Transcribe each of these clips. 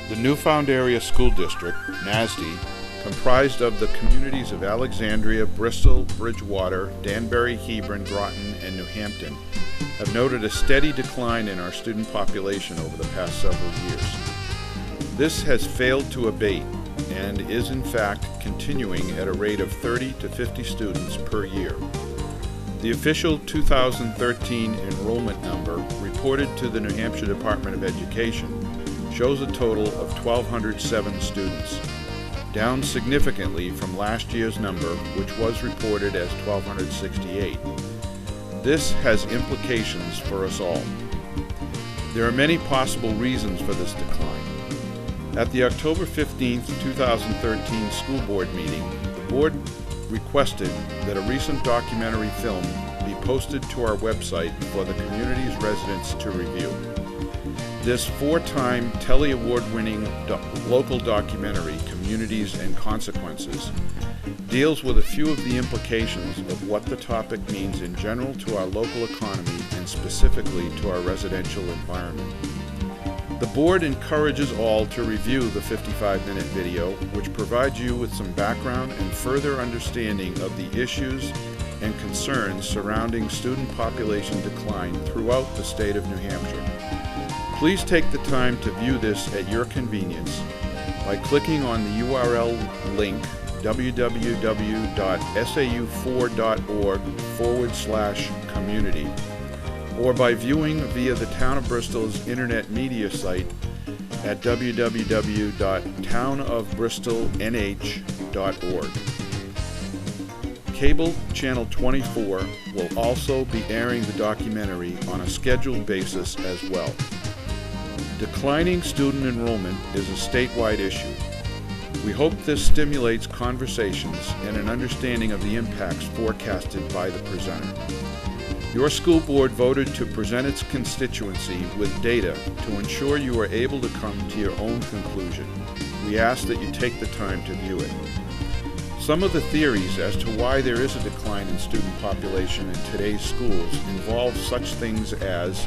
The Newfound Area School District, NASD, comprised of the communities of Alexandria, Bristol, Bridgewater, Danbury, Hebron, Groton, and New Hampton, have noted a steady decline in our student population over the past several years. This has failed to abate and is in fact continuing at a rate of 30 to 50 students per year. The official 2013 enrollment number reported to the New Hampshire Department of Education shows a total of 1,207 students, down significantly from last year's number, which was reported as 1,268. This has implications for us all. There are many possible reasons for this decline. At the October 15, 2013 school board meeting, the board requested that a recent documentary film be posted to our website for the community's residents to review. This 4-time Telly Award-winning local documentary, Communities and Consequences, deals with a few of the implications of what the topic means in general to our local economy and specifically to our residential environment. The board encourages all to review the 55-minute video, which provides you with some background and further understanding of the issues and concerns surrounding student population decline throughout the state of New Hampshire. Please take the time to view this at your convenience by clicking on the URL link www.sau4.org/community, or by viewing via the Town of Bristol's internet media site at www.townofbristolnh.org. Cable Channel 24 will also be airing the documentary on a scheduled basis as well. Declining student enrollment is a statewide issue. We hope this stimulates conversations and an understanding of the impacts forecasted by the presenter. Your school board voted to present its constituency with data to ensure you are able to come to your own conclusion. We ask that you take the time to view it. Some of the theories as to why there is a decline in student population in today's schools involve such things as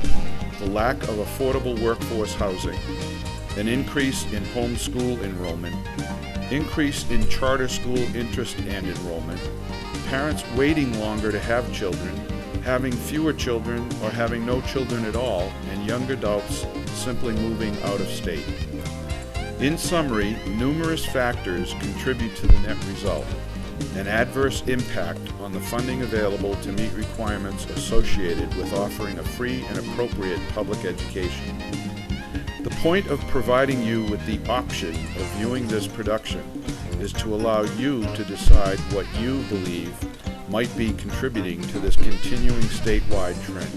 the lack of affordable workforce housing, an increase in homeschool enrollment, increase in charter school interest and enrollment, parents waiting longer to have children, having fewer children or having no children at all, and young adults simply moving out of state. In summary, numerous factors contribute to the net result, an adverse impact on the funding available to meet requirements associated with offering a free and appropriate public education. The point of providing you with the option of viewing this production is to allow you to decide what you believe might be contributing to this continuing statewide trend.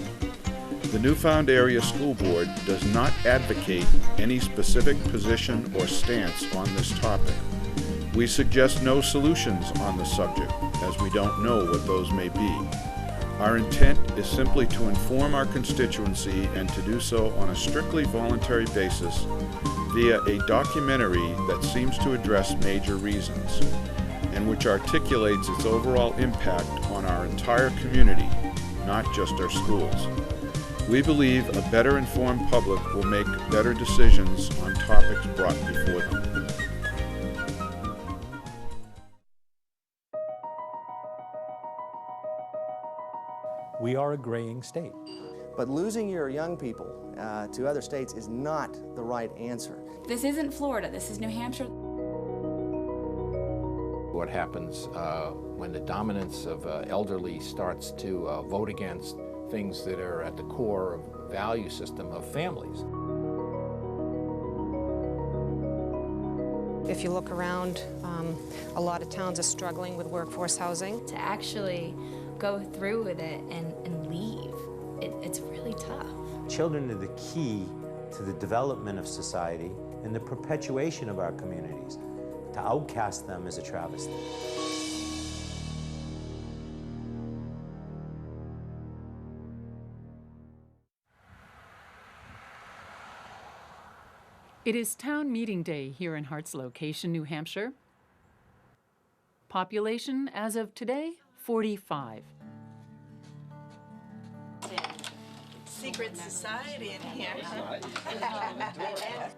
The Newfound Area School Board does not advocate any specific position or stance on this topic. We suggest no solutions on the subject, as we don't know what those may be. Our intent is simply to inform our constituency and to do so on a strictly voluntary basis via a documentary that seems to address major reasons and which articulates its overall impact on our entire community, not just our schools. We believe a better informed public will make better decisions on topics brought before them. We are a graying state. But losing your young people to other states is not the right answer. This isn't Florida, this is New Hampshire. What happens when the dominance of elderly starts to vote against things that are at the core of the value system of families. If you look around, a lot of towns are struggling with workforce housing. To actually go through with it and leave, it's really tough. Children are the key to the development of society and the perpetuation of our communities. To outcast them is a travesty. It is town meeting day here in Hart's location, New Hampshire. Population as of today, 45. 10, 6, secret society in here.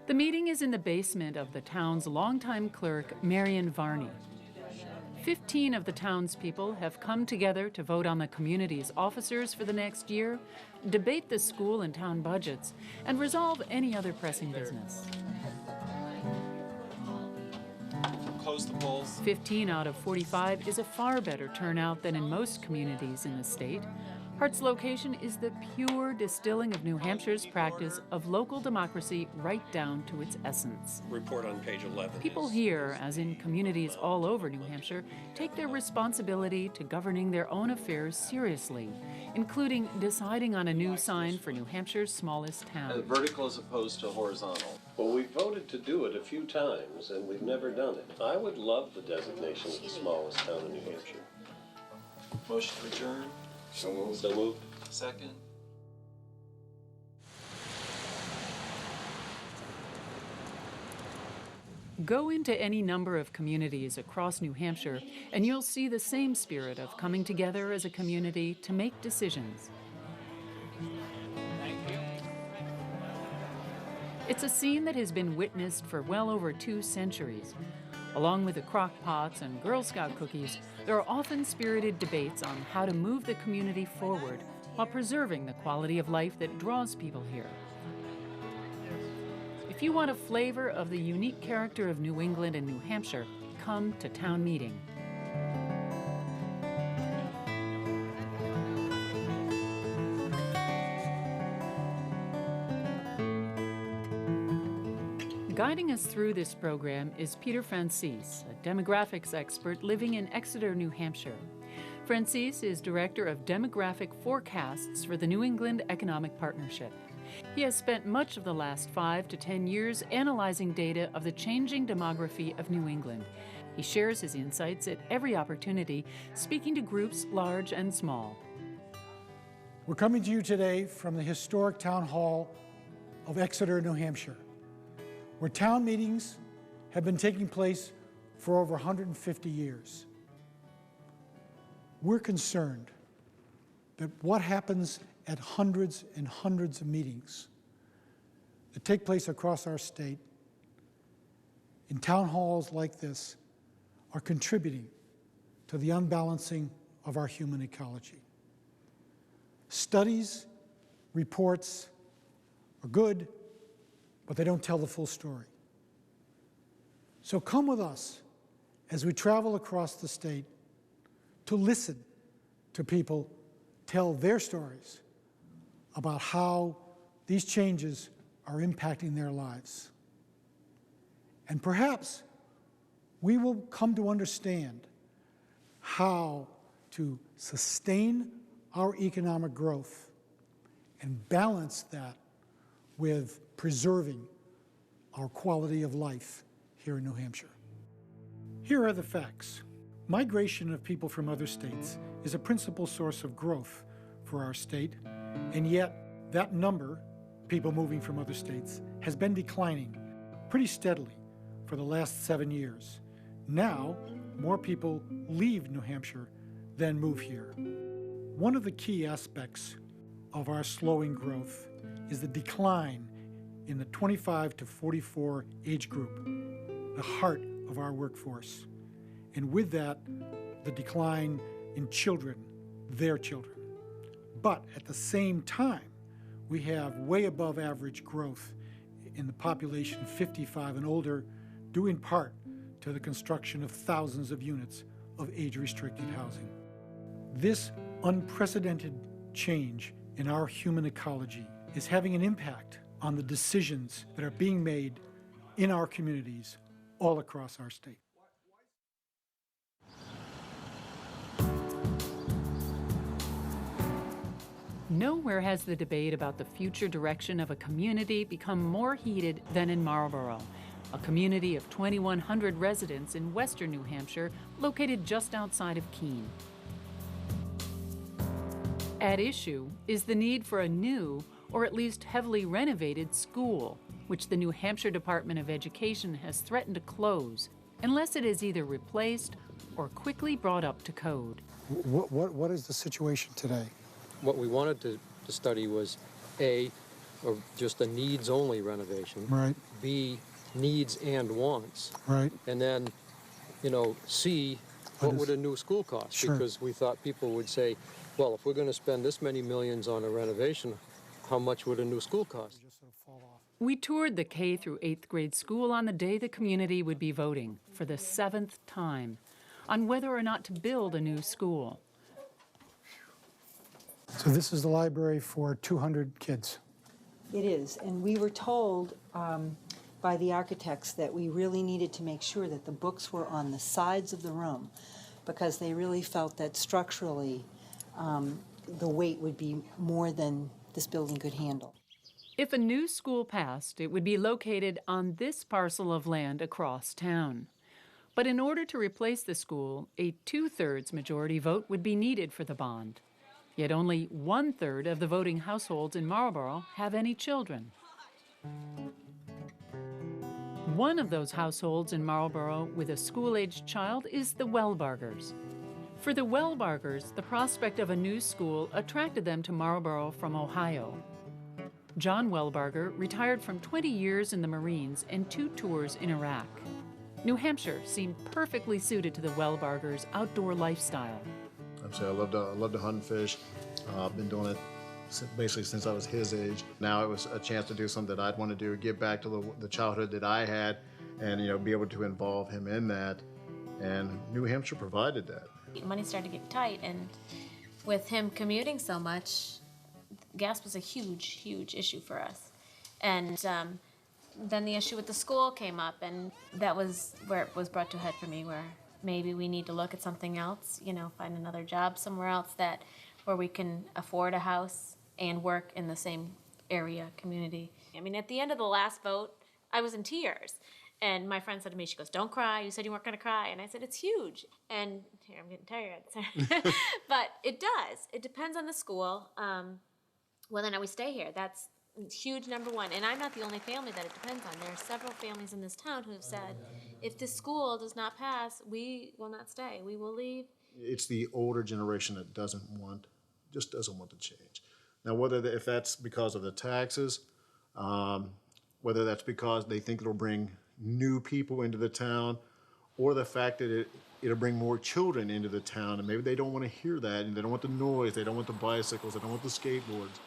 The meeting is in the basement of the town's longtime clerk, Marion Varney. 15 of the townspeople have come together to vote on the community's officers for the next year, debate the school and town budgets, and resolve any other pressing business. Close the polls. 15 out of 45 is a far better turnout than in most communities in the state. Hart's location is the pure distilling of New Hampshire's practice of local democracy right down to its essence. Report on page 11. People here, as in communities all over New Hampshire, take their responsibility to governing their own affairs seriously, including deciding on a new sign for New Hampshire's smallest town. Vertical as opposed to horizontal. Well, we voted to do it a few times, and we've never done it. I would love the designation of the smallest town in New Hampshire. Motion to adjourn. So moved. So moved. Second. Go into any number of communities across New Hampshire, and you'll see the same spirit of coming together as a community to make decisions. It's a scene that has been witnessed for well over 2 centuries. Along with the crock pots and Girl Scout cookies, there are often spirited debates on how to move the community forward while preserving the quality of life that draws people here. If you want a flavor of the unique character of New England and New Hampshire, come to town meeting. Guiding us through this program is Peter Francis, a demographics expert living in Exeter, New Hampshire. Francis is Director of Demographic Forecasts for the New England Economic Partnership. He has spent much of the last 5 to 10 years analyzing data of the changing demography of New England. He shares his insights at every opportunity, speaking to groups large and small. We're coming to you today from the historic town hall of Exeter, New Hampshire, where town meetings have been taking place for over 150 years. We're concerned that what happens at hundreds and hundreds of meetings that take place across our state in town halls like this are contributing to the unbalancing of our human ecology. Studies, reports are good, but they don't tell the full story. So come with us as we travel across the state to listen to people tell their stories about how these changes are impacting their lives. And perhaps we will come to understand how to sustain our economic growth and balance that with preserving our quality of life here in New Hampshire. Here are the facts. Migration of people from other states is a principal source of growth for our state, and yet that number, people moving from other states, has been declining pretty steadily for the last 7 years. Now, more people leave New Hampshire than move here. One of the key aspects of our slowing growth is the decline in the 25 to 44 age group, the heart of our workforce. And with that, the decline in children, their children. But at the same time, we have way above average growth in the population 55 and older, due in part to the construction of thousands of units of age-restricted housing. This unprecedented change in our human ecology is having an impact on the decisions that are being made in our communities all across our state. Nowhere has the debate about the future direction of a community become more heated than in Marlborough, a community of 2,100 residents in western New Hampshire, located just outside of Keene. At issue is the need for a new, or at least heavily renovated, school, which the New Hampshire Department of Education has threatened to close unless it is either replaced or quickly brought up to code. What is the situation today? What we wanted to study was A, or just a needs-only renovation. Right. B, needs and wants. Right. And then, you know, C, what would a new school cost? Sure. Because we thought people would say, well, if we're going to spend this many millions on a renovation, how much would a new school cost? We toured the K through 8th grade school on the day the community would be voting for the 7th time on whether or not to build a new school. So this is the library for 200 kids. It is, and we were told by the architects that we really needed to make sure that the books were on the sides of the room because they really felt that structurally the weight would be more than this building could handle. If a new school passed, it would be located on this parcel of land across town. But in order to replace the school, a 2/3 majority vote would be needed for the bond. Yet only 1/3 of the voting households in Marlborough have any children. One of those households in Marlborough with a school-aged child is the Wellbargers. For the Wellbargers, the prospect of a new school attracted them to Marlborough from Ohio. John Wellbarger retired from 20 years in the Marines and 2 tours in Iraq. New Hampshire seemed perfectly suited to the Wellbargers' outdoor lifestyle. I love to hunt and fish. I've been doing it basically since I was his age. Now it was a chance to do something that I'd want to do, give back to the childhood that I had, and be able to involve him in that. And New Hampshire provided that. Money started to get tight, and with him commuting so much, gas was a huge issue for us. And then the issue with the school came up, and that was where it was brought to a head for me, where maybe we need to look at something else, find another job somewhere else where we can afford a house and work in the same area, community. I mean, at the end of the last vote, I was in tears. And my friend said to me, she goes, "Don't cry, you said you weren't gonna cry." And I said, "It's huge." And here, I'm getting tired. But it does. It depends on the school, whether or not we stay here. That's huge, number one. And I'm not the only family that it depends on. There are several families in this town who have said, if this school does not pass, we will not stay. We will leave. It's the older generation that doesn't want to change. Now, if that's because of the taxes, whether that's because they think it'll bring new people into the town, or the fact that it'll bring more children into the town, and maybe they don't want to hear that, and they don't want the noise, they don't want the bicycles, they don't want the skateboards.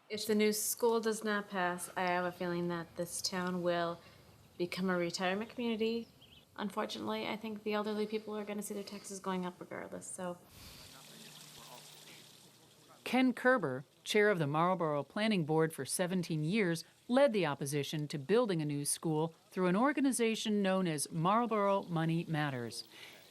If the new school does not pass, I have a feeling that this town will become a retirement community. Unfortunately, I think the elderly people are going to see their taxes going up regardless, so. Ken Kerber, chair of the Marlborough Planning Board for 17 years, led the opposition to building a new school through an organization known as Marlborough Money Matters.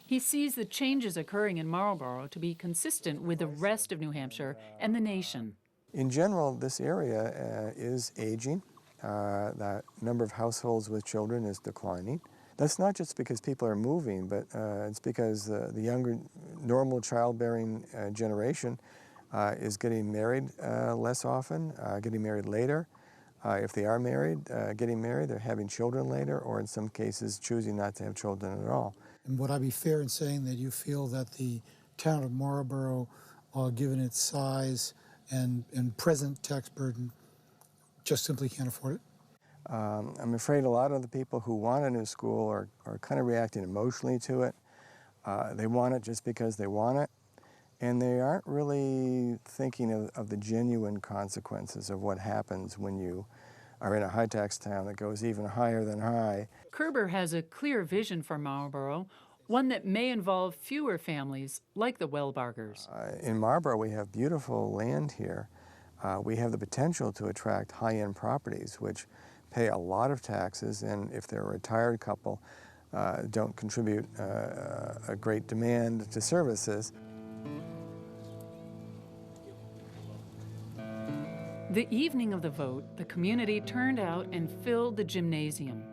He sees the changes occurring in Marlborough to be consistent with the rest of New Hampshire and the nation. In general, this area is aging. The number of households with children is declining. That's not just because people are moving, but it's because the younger, normal childbearing generation is getting married less often, getting married later. If they are married, getting married, they're having children later, or in some cases choosing not to have children at all. And would I be fair in saying that you feel that the town of Marlborough, given its size and present tax burden, just simply can't afford it? I'm afraid a lot of the people who want a new school are kind of reacting emotionally to it. They want it just because they want it, and they aren't really thinking of the genuine consequences of what happens when you are in a high-tax town that goes even higher than high. Kerber has a clear vision for Marlborough, one that may involve fewer families like the Wellbargers. In Marlborough, we have beautiful land here. We have the potential to attract high-end properties, which pay a lot of taxes, and if they're a retired couple, don't contribute a great demand to services. The evening of the vote, the community turned out and filled the gymnasium.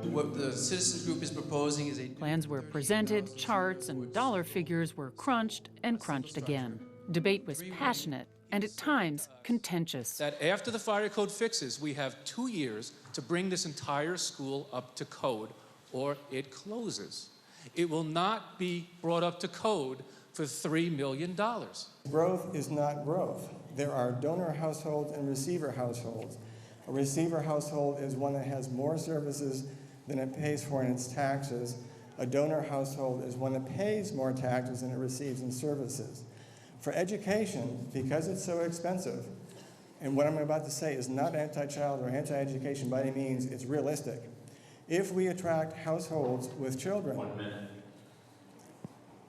What the citizens group is proposing is Plans were presented, charts and dollar figures were crunched and crunched again. Debate was passionate and at times contentious. That after the fire code fixes, we have 2 years to bring this entire school up to code, or it closes. It will not be brought up to code for $3 million. Growth is not growth. There are donor households and receiver households. A receiver household is one that has more services than it pays for in its taxes. A donor household is one that pays more taxes than it receives in services. For education, because it's so expensive, and what I'm about to say is not anti-child or anti-education by any means, it's realistic. If we attract households with children,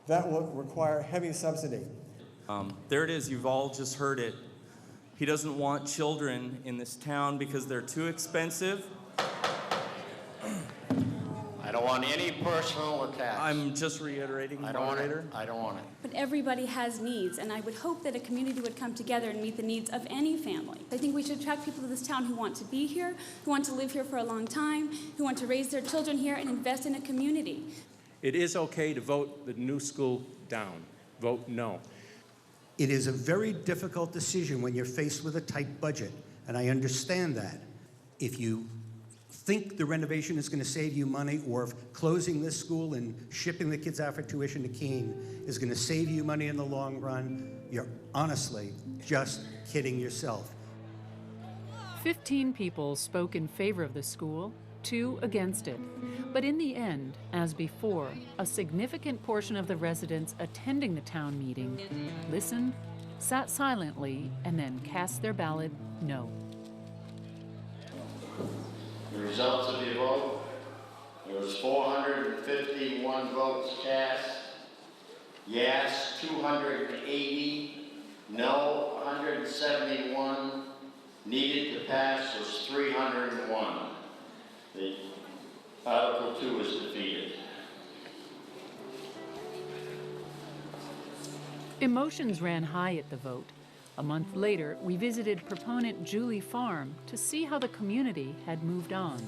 that will require heavy subsidy. There it is, you've all just heard it. He doesn't want children in this town because they're too expensive. I don't want any personal attacks. I'm just reiterating, moderator. I don't want it. But everybody has needs, and I would hope that a community would come together and meet the needs of any family. I think we should attract people to this town who want to be here, who want to live here for a long time, who want to raise their children here and invest in a community. It is okay to vote the new school down. Vote no. It is a very difficult decision when you're faced with a tight budget, and I understand that. If you think the renovation is going to save you money, or if closing this school and shipping the kids out for tuition to Keene is going to save you money in the long run, you're honestly just kidding yourself. 15 people spoke in favor of the school, 2 against it. But in the end, as before, a significant portion of the residents attending the town meeting listened, sat silently, and then cast their ballot no. The results of your vote, there was 451 votes cast, yes 280, no 171, needed to pass was 301. The Article 2 was defeated. Emotions ran high at the vote. A month later, we visited proponent Julie Farm to see how the community had moved on.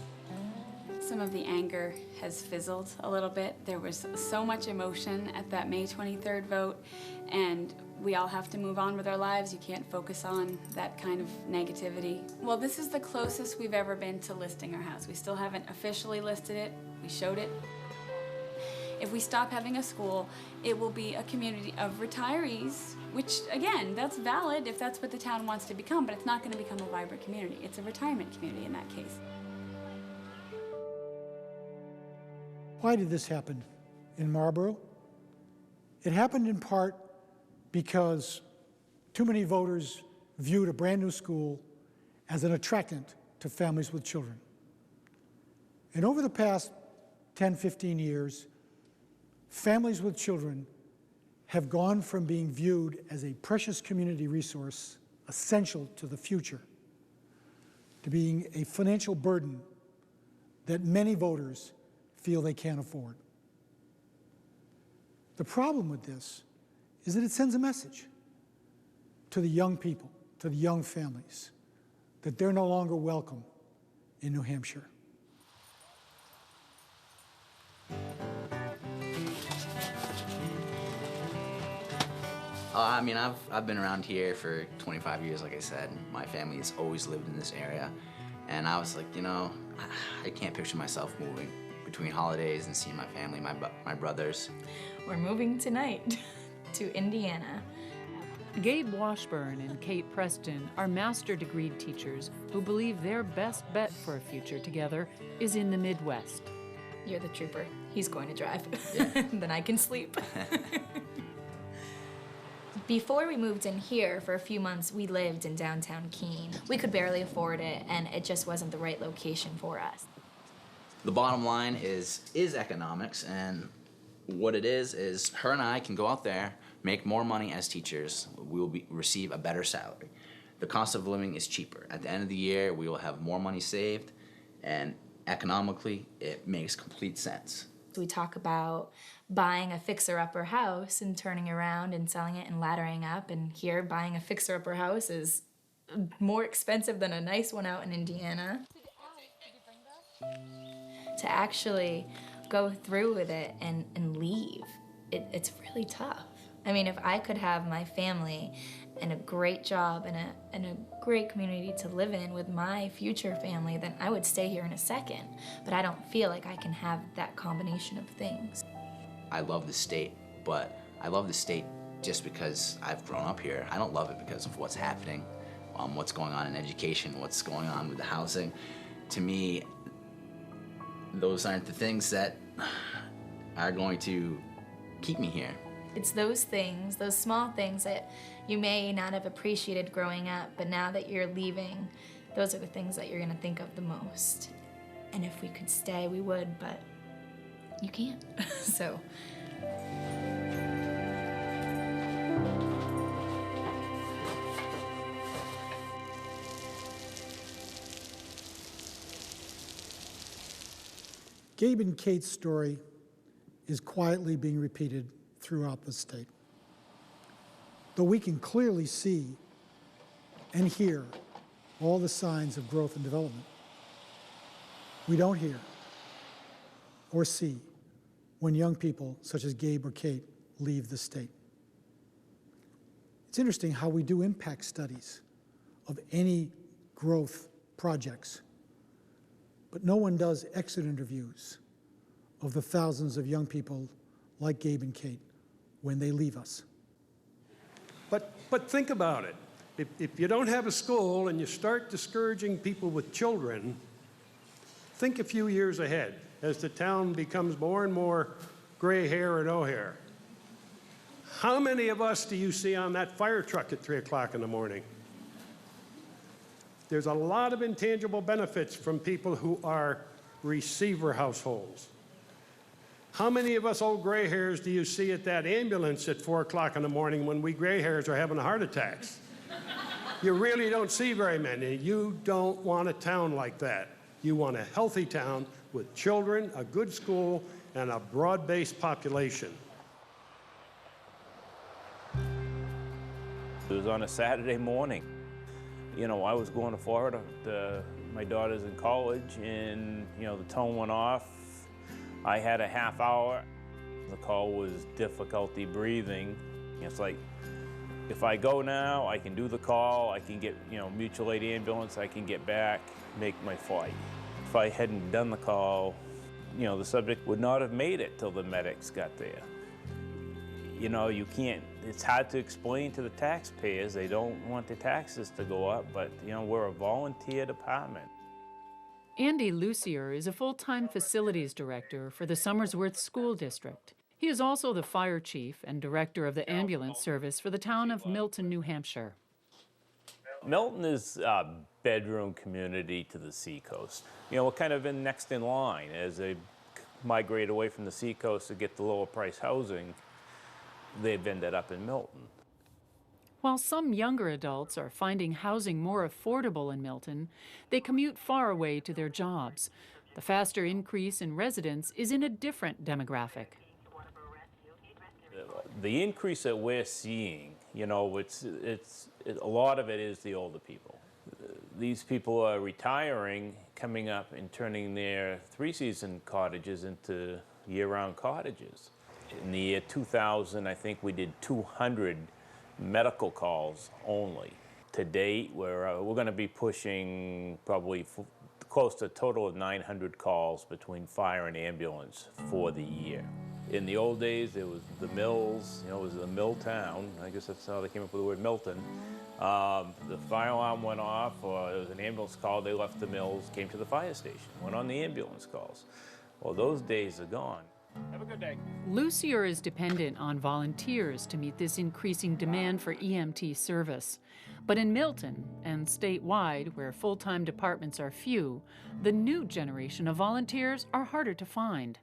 Some of the anger has fizzled a little bit. There was so much emotion at that May 23rd vote, and we all have to move on with our lives. You can't focus on that kind of negativity. Well, this is the closest we've ever been to listing our house. We still haven't officially listed it. We showed it. If we stop having a school, it will be a community of retirees, which, again, that's valid if that's what the town wants to become, but it's not going to become a vibrant community. It's a retirement community in that case. Why did this happen in Marlborough? It happened in part because too many voters viewed a brand new school as an attractant to families with children. And over the past 10, 15 years, families with children have gone from being viewed as a precious community resource essential to the future to being a financial burden that many voters feel they can't afford. The problem with this is that it sends a message to the young people, to the young families, that they're no longer welcome in New Hampshire. I mean, I've been around here for 25 years, like I said. My family has always lived in this area. And I was like, you know, I can't picture myself moving between holidays and seeing my family, my brothers. We're moving tonight to Indiana. Gabe Washburn and Kate Preston are master degree teachers who believe their best bet for a future together is in the Midwest. You're the trooper. He's going to drive. Then I can sleep. Before we moved in here, for a few months, we lived in downtown Keene. We could barely afford it, and it just wasn't the right location for us. The bottom line is economics, and what it is her and I can go out there, make more money as teachers. We will receive a better salary. The cost of living is cheaper. At the end of the year, we will have more money saved, and economically, it makes complete sense. We talk about buying a fixer-upper house and turning around and selling it and laddering up, and here buying a fixer-upper house is more expensive than a nice one out in Indiana. To actually go through with it and leave, it's really tough. I mean, if I could have my family and a great job and a great community to live in with my future family, then I would stay here in a second. But I don't feel like I can have that combination of things. I love the state, but I love the state just because I've grown up here. I don't love it because of what's happening, what's going on in education, what's going on with the housing. To me, those aren't the things that are going to keep me here. It's those things, those small things that you may not have appreciated growing up, but now that you're leaving, those are the things that you're gonna think of the most. And if we could stay, we would, but you can't, so. Gabe and Kate's story is quietly being repeated throughout the state. Though we can clearly see and hear all the signs of growth and development, we don't hear or see when young people such as Gabe or Kate leave the state. It's interesting how we do impact studies of any growth projects, but no one does exit interviews of the thousands of young people like Gabe and Kate when they leave us. But think about it. If you don't have a school and you start discouraging people with children, think a few years ahead as the town becomes more and more gray hair or no hair. How many of us do you see on that fire truck at 3 o'clock in the morning? There's a lot of intangible benefits from people who are receiver households. How many of us old gray hairs do you see at that ambulance at 4 o'clock in the morning when we gray hairs are having heart attacks? You really don't see very many. You don't want a town like that. You want a healthy town with children, a good school, and a broad-based population. It was on a Saturday morning. You know, I was going to Florida. My daughter's in college, and, you know, the tone went off. I had a half hour. The call was difficulty breathing. It's like, if I go now, I can do the call, I can get, you know, mutual aid ambulance, I can get back, make my flight. If I hadn't done the call, you know, the subject would not have made it till the medics got there. You know, you can't, it's hard to explain to the taxpayers. They don't want the taxes to go up, but, you know, we're a volunteer department. Andy Lucier is a full-time facilities director for the Somersworth School District. He is also the fire chief and director of the ambulance service for the town of Milton, New Hampshire. Milton is a bedroom community to the seacoast. You know, we're kind of next in line as they migrate away from the seacoast to get the lower price housing. They've ended up in Milton. While some younger adults are finding housing more affordable in Milton, they commute far away to their jobs. The faster increase in residents is in a different demographic. The increase that we're seeing, you know, a lot of it is the older people. These people are retiring, coming up and turning their three-season cottages into year-round cottages. In the year 2000, I think we did 200 medical calls only. To date, we're going to be pushing probably close to a total of 900 calls between fire and ambulance for the year. In the old days, it was the mills, you know, it was a mill town. I guess that's how they came up with the word Milton. The fire alarm went off, or there was an ambulance call, they left the mills, came to the fire station, went on the ambulance calls. Well, those days are gone. Have a good day. Lucier is dependent on volunteers to meet this increasing demand for EMT service. But in Milton and statewide, where full-time departments are few, the new generation of volunteers are harder to find.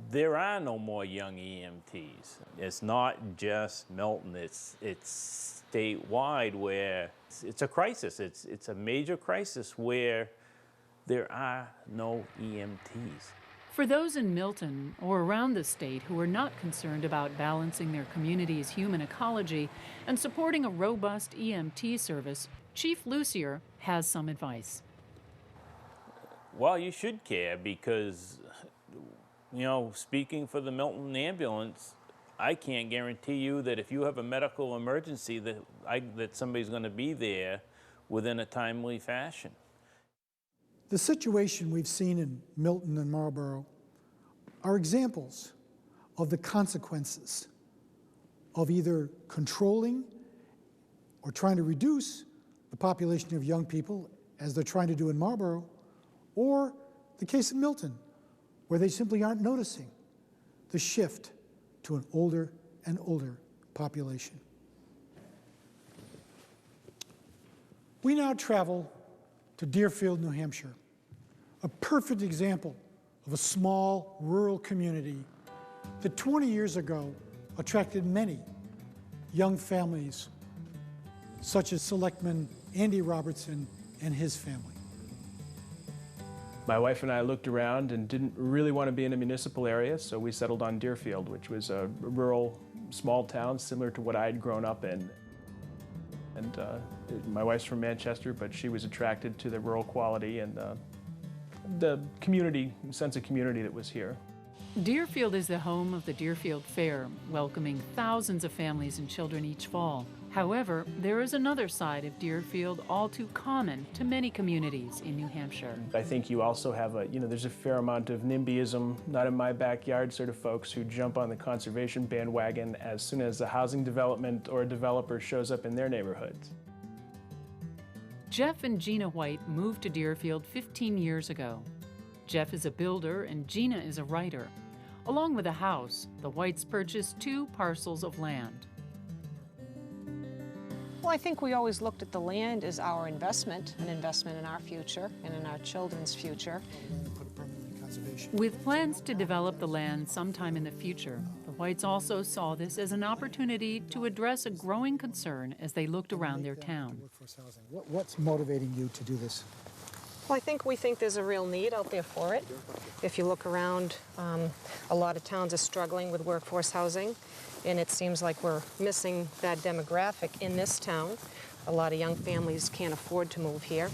There are no more young EMTs. It's not just Milton, it's statewide where it's a crisis. It's a major crisis where there are no EMTs. For those in Milton or around the state who are not concerned about balancing their community's human ecology and supporting a robust EMT service, Chief Lucier has some advice. Well, you should care because, you know, speaking for the Milton ambulance, I can't guarantee you that if you have a medical emergency that somebody's going to be there within a timely fashion. The situation we've seen in Milton and Marlborough are examples of the consequences of either controlling or trying to reduce the population of young people, as they're trying to do in Marlborough, or the case of Milton, where they simply aren't noticing the shift to an older and older population. We now travel to Deerfield, New Hampshire, a perfect example of a small rural community that 20 years ago attracted many young families, such as Selectman Andy Robertson and his family. My wife and I looked around and didn't really want to be in a municipal area, so we settled on Deerfield, which was a rural, small town similar to what I had grown up in. And my wife's from Manchester, but she was attracted to the rural quality and the community, sense of community that was here. Deerfield is the home of the Deerfield Fair, welcoming thousands of families and children each fall. However, there is another side of Deerfield all too common to many communities in New Hampshire. I think you also have there's a fair amount of NIMBYism, not in my backyard sort of folks who jump on the conservation bandwagon as soon as a housing development or a developer shows up in their neighborhoods. Jeff and Gina White moved to Deerfield 15 years ago. Jeff is a builder and Gina is a writer. Along with a house, the Whites purchased 2 parcels of land. Well, I think we always looked at the land as our investment, an investment in our future and in our children's future. With plans to develop the land sometime in the future, the Whites also saw this as an opportunity to address a growing concern as they looked around their town. What's motivating you to do this? Well, we think there's a real need out there for it. If you look around, a lot of towns are struggling with workforce housing, and it seems like we're missing that demographic in this town. A lot of young families can't afford to move here.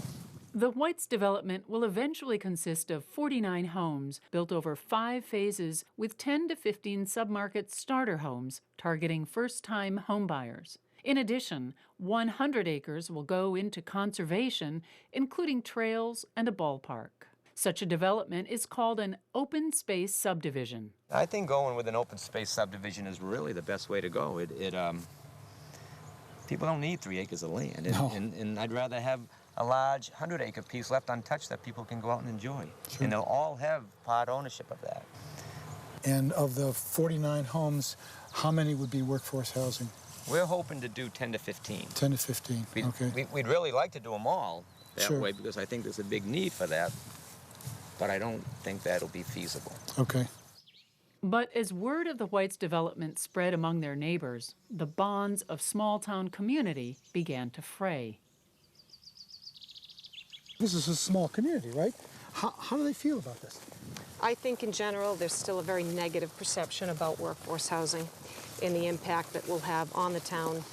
The Whites development will eventually consist of 49 homes built over 5 phases with 10 to 15 submarket starter homes targeting first-time homebuyers. In addition, 100 acres will go into conservation, including trails and a ballpark. Such a development is called an open space subdivision. I think going with an open space subdivision is really the best way to go. People don't need 3 acres of land, and I'd rather have a large 100-acre piece left untouched that people can go out and enjoy. Sure. And they'll all have part ownership of that. And of the 49 homes, how many would be workforce housing? We're hoping to do 10 to 15. 10 to 15, okay. We'd really like to do them all that Sure. way because I think there's a big need for that, but I don't think that'll be feasible. Okay. But as word of the Whites' development spread among their neighbors, the bonds of small-town community began to fray. This is a small community, right? How do they feel about this? I think in general there's still a very negative perception about workforce housing and the impact that will have on the town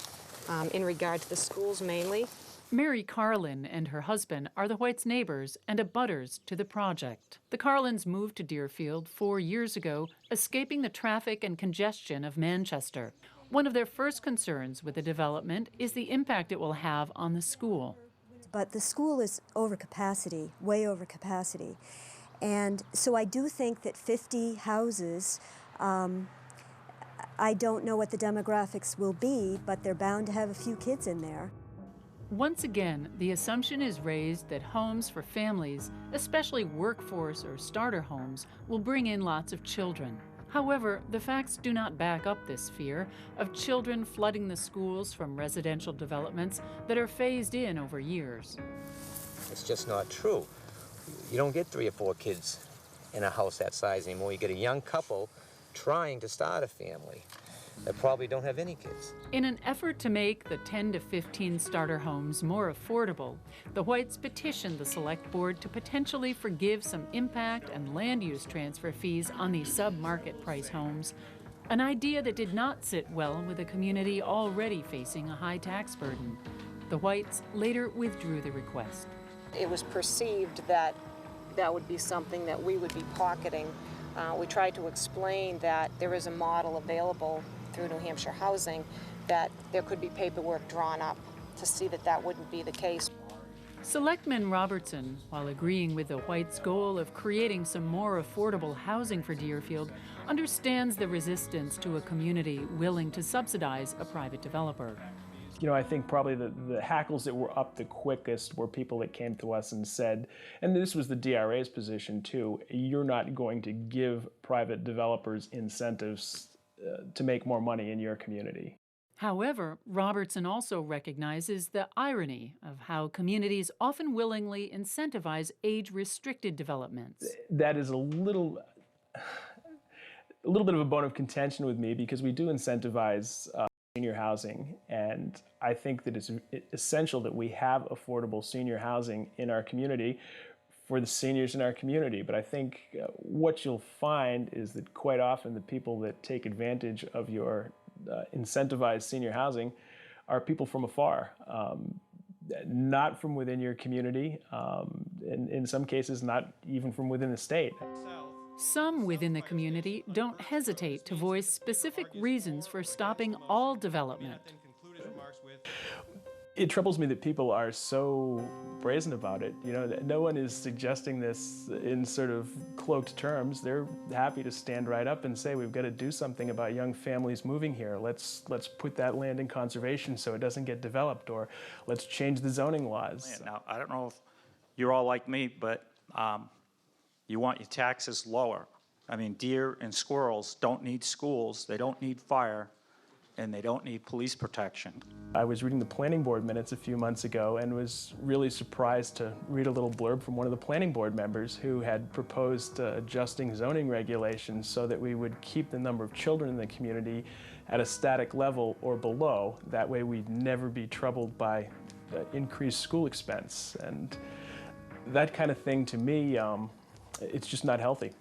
in regard to the schools mainly. Mary Carlin and her husband are the Whites' neighbors and abutters to the project. The Carlins moved to Deerfield 4 years ago, escaping the traffic and congestion of Manchester. One of their first concerns with the development is the impact it will have on the school. But the school is over capacity, way over capacity. And so I do think that 50 houses, I don't know what the demographics will be, but they're bound to have a few kids in there. Once again, the assumption is raised that homes for families, especially workforce or starter homes, will bring in lots of children. However, the facts do not back up this fear of children flooding the schools from residential developments that are phased in over years. It's just not true. You don't get 3 or 4 kids in a house that size anymore. You get a young couple trying to start a family that probably don't have any kids. In an effort to make the 10 to 15 starter homes more affordable, the Whites petitioned the Select Board to potentially forgive some impact and land use transfer fees on these sub-market price homes, an idea that did not sit well with a community already facing a high tax burden. The Whites later withdrew the request. It was perceived that that would be something that we would be pocketing. We tried to explain that there is a model available through New Hampshire Housing that there could be paperwork drawn up to see that that wouldn't be the case. Selectman Robertson, while agreeing with the Whites' goal of creating some more affordable housing for Deerfield, understands the resistance to a community willing to subsidize a private developer. You know, I think probably the hackles that were up the quickest were people that came to us and said, and this was the DRA's position too, you're not going to give private developers incentives to make more money in your community. However, Robertson also recognizes the irony of how communities often willingly incentivize age-restricted developments. That is a little bit of a bone of contention with me, because we do incentivize senior housing, and I think that it's essential that we have affordable senior housing in our community for the seniors in our community. But I think what you'll find is that quite often the people that take advantage of your incentivized senior housing are people from afar, not from within your community, in some cases not even from within the state. Some within the community don't hesitate to voice specific reasons for stopping all development. It troubles me that people are so brazen about it. You know, no one is suggesting this in sort of cloaked terms. They're happy to stand right up and say, we've got to do something about young families moving here. Let's put that land in conservation so it doesn't get developed, or let's change the zoning laws. Now, I don't know if you're all like me, but you want your taxes lower. I mean, deer and squirrels don't need schools, they don't need fire, and they don't need police protection. I was reading the planning board minutes a few months ago and was really surprised to read a little blurb from one of the planning board members who had proposed adjusting zoning regulations so that we would keep the number of children in the community at a static level or below. That way we'd never be troubled by increased school expense. And that kind of thing, to me, it's just not healthy.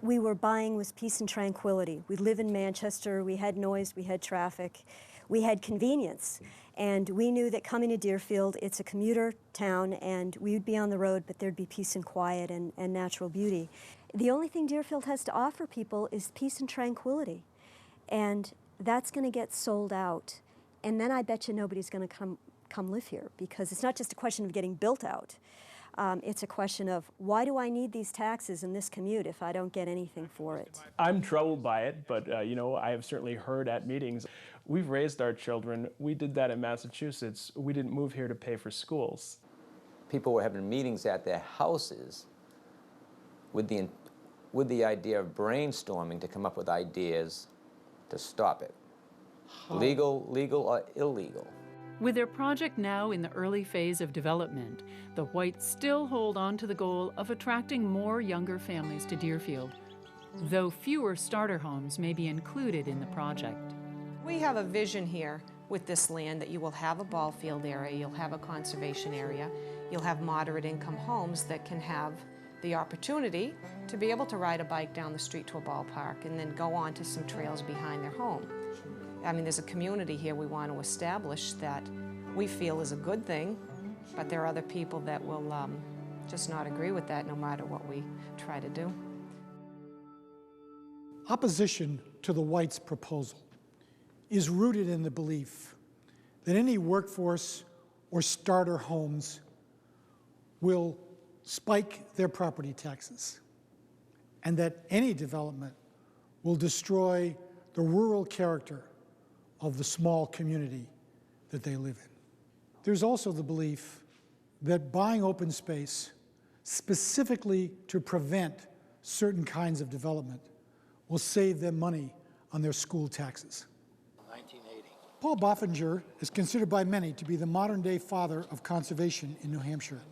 We were buying with peace and tranquility. We live in Manchester, we had noise, we had traffic, we had convenience. And we knew that coming to Deerfield, it's a commuter town, and we would be on the road, but there'd be peace and quiet and natural beauty. The only thing Deerfield has to offer people is peace and tranquility. And that's gonna get sold out. And then I bet you nobody's gonna come live here, because it's not just a question of getting built out. It's a question of, why do I need these taxes in this commute if I don't get anything for it? I'm troubled by it, but you know, I have certainly heard at meetings, we've raised our children. We did that in Massachusetts. We didn't move here to pay for schools. People were having meetings at their houses with the idea of brainstorming to come up with ideas to stop it. Legal or illegal. With their project now in the early phase of development, the Whites still hold on to the goal of attracting more younger families to Deerfield, though fewer starter homes may be included in the project. We have a vision here with this land that you will have a ball field area, you'll have a conservation area, you'll have moderate income homes that can have the opportunity to be able to ride a bike down the street to a ballpark and then go on to some trails behind their home. I mean, there's a community here we want to establish that we feel is a good thing, but there are other people that will just not agree with that no matter what we try to do. Opposition to the Whites' proposal is rooted in the belief that any workforce or starter homes will spike their property taxes, and that any development will destroy the rural character of the small community that they live in. There's also the belief that buying open space specifically to prevent certain kinds of development will save them money on their school taxes. 1980. Paul Boffinger is considered by many to be the modern-day father of conservation in New Hampshire.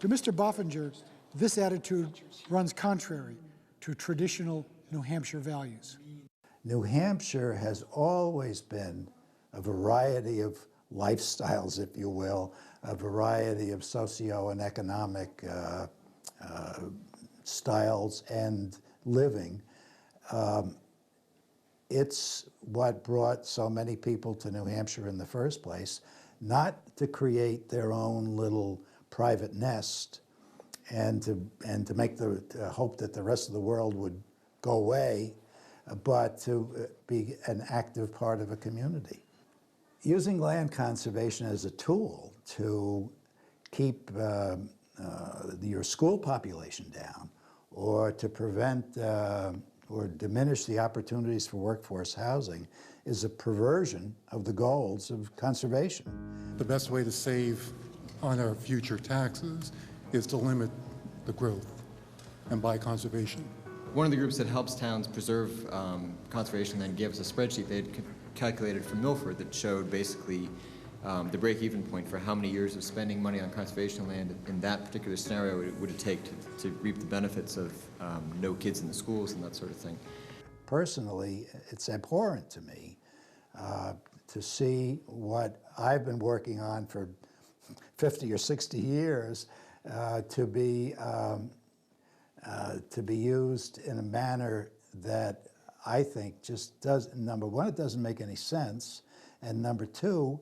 To Mr. Boffinger, this attitude runs contrary to traditional New Hampshire values. New Hampshire has always been a variety of lifestyles, if you will, a variety of socio and economic styles and living. It's what brought so many people to New Hampshire in the first place, not to create their own little private nest and to make the hope that the rest of the world would go away, but to be an active part of a community. Using land conservation as a tool to keep your school population down, or to prevent or diminish the opportunities for workforce housing is a perversion of the goals of conservation. The best way to save on our future taxes is to limit the growth and buy conservation. One of the groups that helps towns preserve conservation then gave us a spreadsheet they'd calculated for Milford that showed basically the break-even point for how many years of spending money on conservation land in that particular scenario would it take to reap the benefits of no kids in the schools and that sort of thing. Personally, it's abhorrent to me to see what I've been working on for 50 or 60 years to be used in a manner that I think just does, number one, it doesn't make any sense, and number two,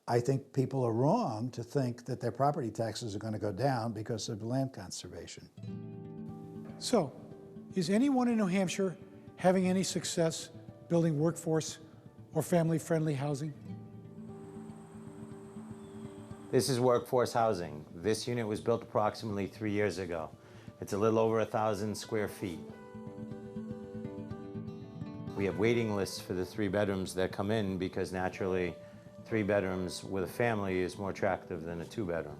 I think people are wrong to think that their property taxes are going to go down because of land conservation. So, is anyone in New Hampshire having any success building workforce or family-friendly housing? This is workforce housing. This unit was built approximately 3 years ago. It's a little over 1,000 square feet. We have waiting lists for the 3 bedrooms that come in because naturally 3 bedrooms with a family is more attractive than a 2-bedroom.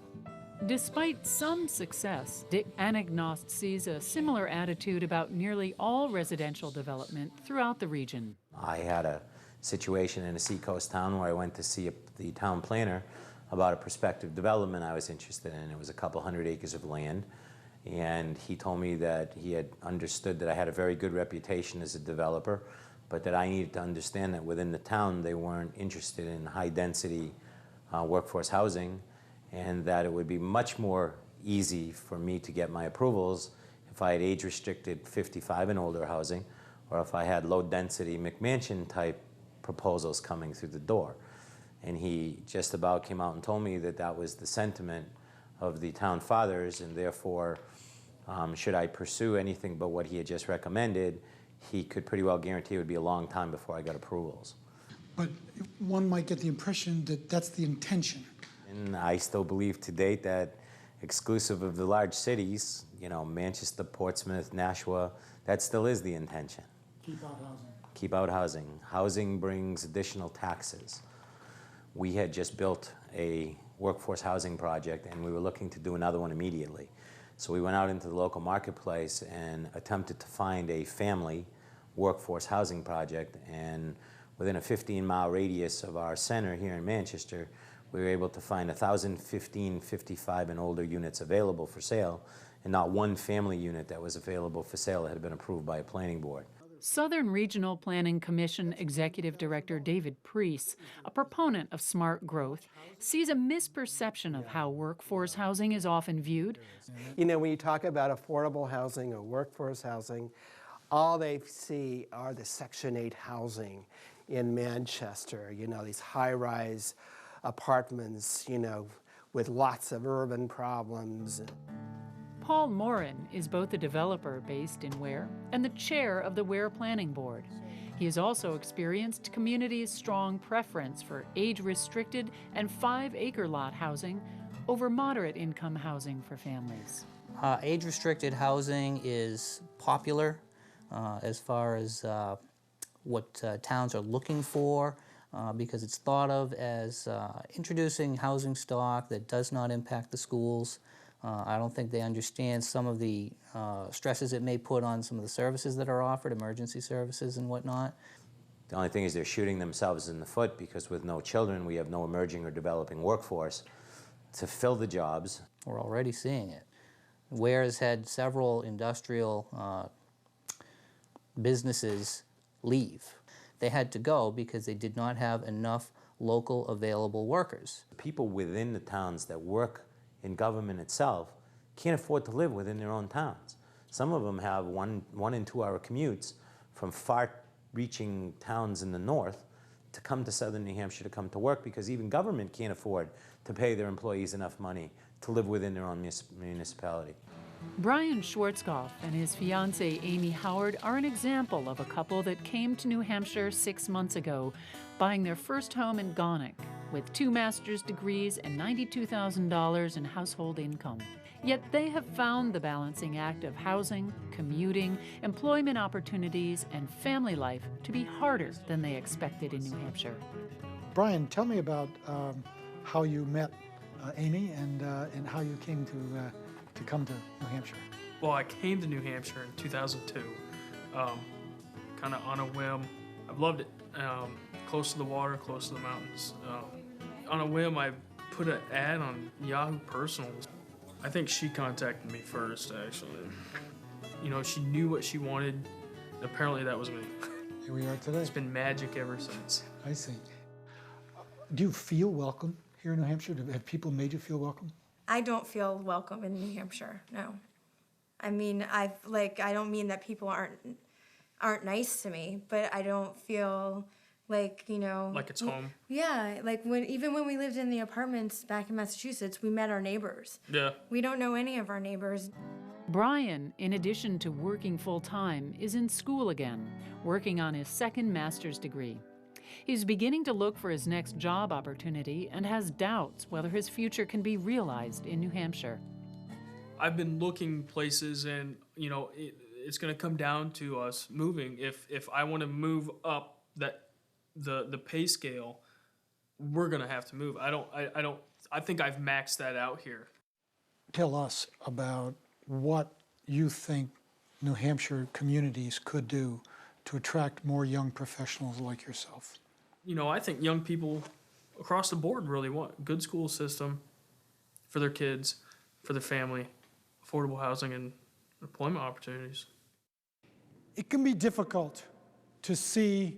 Despite some success, Dick Anagnost sees a similar attitude about nearly all residential development throughout the region. I had a situation in a seacoast town where I went to see the town planner about a prospective development I was interested in. It was a couple hundred acres of land, and he told me that he had understood that I had a very good reputation as a developer, but that I needed to understand that within the town they weren't interested in high-density workforce housing, and that it would be much more easy for me to get my approvals if I had age-restricted 55 and older housing, or if I had low-density McMansion-type proposals coming through the door. And he just about came out and told me that that was the sentiment of the town fathers, and therefore, should I pursue anything but what he had just recommended, he could pretty well guarantee it would be a long time before I got approvals. But one might get the impression that that's the intention. And I still believe to date that, exclusive of the large cities, you know, Manchester, Portsmouth, Nashua, that still is the intention. Keep out housing. Keep out housing. Housing brings additional taxes. We had just built a workforce housing project, and we were looking to do another one immediately. So we went out into the local marketplace and attempted to find a family workforce housing project, and within a 15-mile radius of our center here in Manchester, we were able to find 1,015 55 and older units available for sale, and not one family unit that was available for sale that had been approved by a planning board. Southern Regional Planning Commission Executive Director David Preece, a proponent of smart growth, sees a misperception of how workforce housing is often viewed. You know, when you talk about affordable housing or workforce housing, all they see are the Section 8 housing in Manchester, you know, these high-rise apartments, you know, with lots of urban problems. Paul Morin is both a developer based in Ware and the chair of the Ware Planning Board. He has also experienced communities' strong preference for age-restricted and 5-acre lot housing over moderate-income housing for families. Age-restricted housing is popular as far as what towns are looking for because it's thought of as introducing housing stock that does not impact the schools. I don't think they understand some of the stresses it may put on some of the services that are offered, emergency services and whatnot. The only thing is they're shooting themselves in the foot because with no children, we have no emerging or developing workforce to fill the jobs. We're already seeing it. Ware has had several industrial businesses leave. They had to go because they did not have enough local available workers. People within the towns that work in government itself can't afford to live within their own towns. Some of them have 1 and 2 hour commutes from far-reaching towns in the north to come to southern New Hampshire to come to work because even government can't afford to pay their employees enough money to live within their own municipality. Brian Schwarzkopf and his fiancée Amy Howard are an example of a couple that came to New Hampshire 6 months ago, buying their first home in Gonick. with 2 master's degrees and $92,000 in household income. Yet they have found the balancing act of housing, commuting, employment opportunities, and family life to be harder than they expected in New Hampshire. Brian, tell me about how you met Amy and how you came to come to New Hampshire. Well, I came to New Hampshire in 2002, kind of on a whim. I've loved it. Close to the water, close to the mountains. On a whim, I put an ad on Yahoo Personals. I think she contacted me first, actually. You know, she knew what she wanted, and apparently that was me. Here we are today. It's been magic ever since. I see. Do you feel welcome here in New Hampshire? Have people made you feel welcome? I don't feel welcome in New Hampshire, no. I mean, I don't mean that people aren't nice to me, but I don't feel like, you know... Like it's home? Yeah, like even when we lived in the apartments back in Massachusetts, we met our neighbors. Yeah. We don't know any of our neighbors. Brian, in addition to working full-time, is in school again, working on his second master's degree. He's beginning to look for his next job opportunity and has doubts whether his future can be realized in New Hampshire. I've been looking places, and, you know, it's going to come down to us moving. If I want to move up the pay scale, we're going to have to move. I think I've maxed that out here. Tell us about what you think New Hampshire communities could do to attract more young professionals like yourself. You know, I think young people across the board really want a good school system for their kids, for their family, affordable housing, and employment opportunities. It can be difficult to see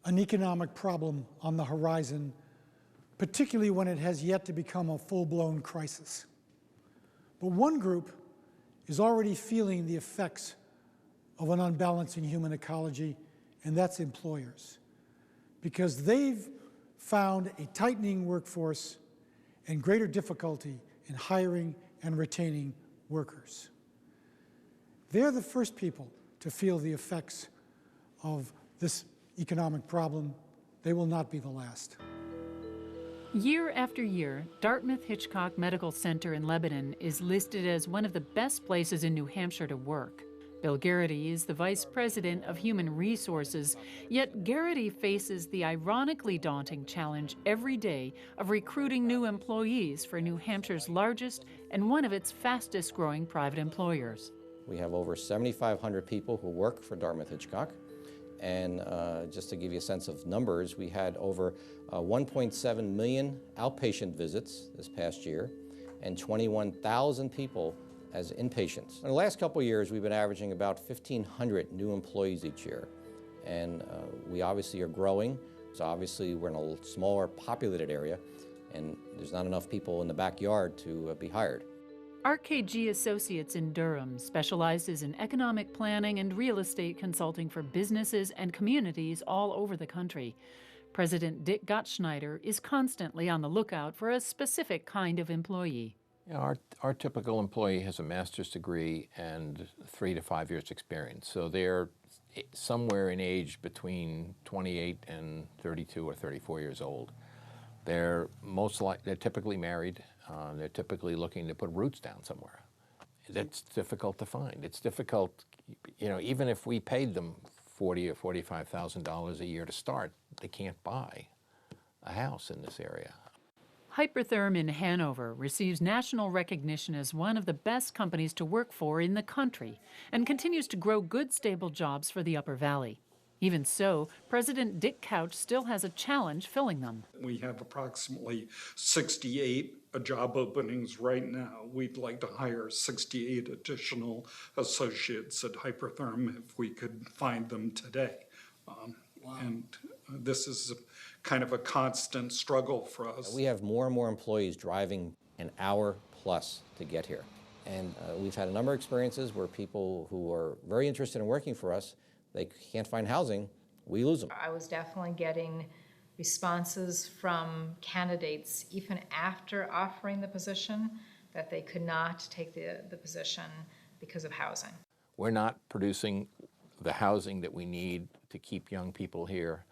an economic problem on the horizon, particularly when it has yet to become a full-blown crisis. But one group is already feeling the effects of an unbalancing human ecology, and that's employers. Because they've found a tightening workforce and greater difficulty in hiring and retaining workers. They're the first people to feel the effects of this economic problem. They will not be the last. Year after year, Dartmouth-Hitchcock Medical Center in Lebanon is listed as one of the best places in New Hampshire to work. Bill Garrity is the Vice President of Human Resources, yet Garrity faces the ironically daunting challenge every day of recruiting new employees for New Hampshire's largest and one of its fastest-growing private employers. We have over 7,500 people who work for Dartmouth-Hitchcock. And just to give you a sense of numbers, we had over 1.7 million outpatient visits this past year and 21,000 people as inpatients. In the last couple of years, we've been averaging about 1,500 new employees each year. And we obviously are growing. So obviously we're in a smaller populated area, and there's not enough people in the backyard to be hired. RKG Associates in Durham specializes in economic planning and real estate consulting for businesses and communities all over the country. President Dick Gottschneider is constantly on the lookout for a specific kind of employee. Yeah, our typical employee has a master's degree and 3 to 5 years experience. So they're somewhere in age between 28 and 32 or 34 years old. They're typically married. They're typically looking to put roots down somewhere. That's difficult to find. It's difficult, you know, even if we paid them $40,000 or $45,000 a year to start, they can't buy a house in this area. Hypertherm in Hanover receives national recognition as one of the best companies to work for in the country and continues to grow good, stable jobs for the Upper Valley. Even so, President Dick Couch still has a challenge filling them. We have approximately 68 job openings right now. We'd like to hire 68 additional associates at Hypertherm if we could find them today. And this is kind of a constant struggle for us. We have more and more employees driving an hour plus to get here. And we've had a number of experiences where people who are very interested in working for us, they can't find housing, we lose them. I was definitely getting responses from candidates even after offering the position that they could not take the position because of housing. We're not producing the housing that we need to keep young people here.